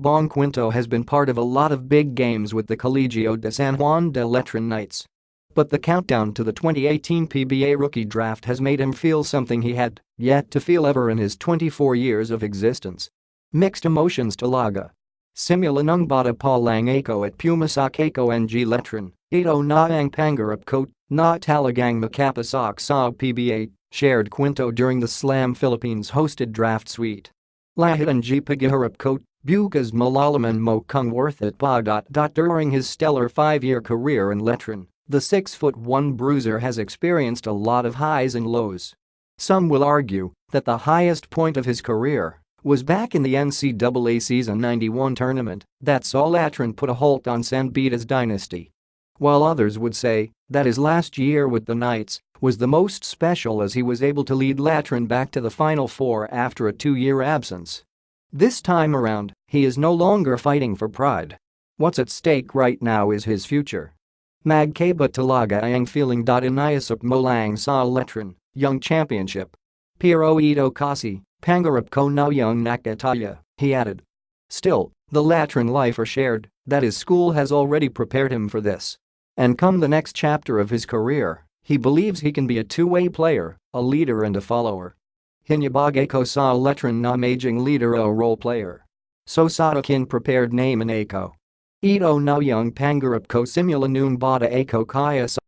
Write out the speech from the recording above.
Bong Quinto has been part of a lot of big games with the Colegio de San Juan de Letran Knights. But the countdown to the 2018 PBA Rookie Draft has made him feel something he had yet to feel ever in his 24 years of existence. Mixed emotions talaga. Simula nung bata lang ako at pumasok ako ng Letran, ito na ang pangarap ko, na talagang makapasok sa PBA, shared Quinto during the Slam Philippines-hosted draft suite. Lahat ang paghihirap ko, bukas malalaman mo kung worth it pa. During his stellar 5-year career in Letran, the 6'1" bruiser has experienced a lot of highs and lows. Some will argue that the highest point of his career was back in the NCAA Season 91 tournament that saw Letran put a halt on San Beda's dynasty. While others would say that his last year with the Knights was the most special as he was able to lead Letran back to the Final Four after a 2-year absence. This time around, he is no longer fighting for pride. What's at stake right now is his future. Magkaiba talaga ang feeling. Inayasap mo lang sa Letran, young championship. Pero ito kasi, pangarap ko na yung nakataya, he added. Still, the Letran life are shared, that his school has already prepared him for this. And come the next chapter of his career, he believes he can be a two-way player, a leader and a follower. Hinabagay ko sa Letran na maging leader o role player. So sa akin prepared name and ako. Ito na yung pangarap ko simula nung bata ako kaya sa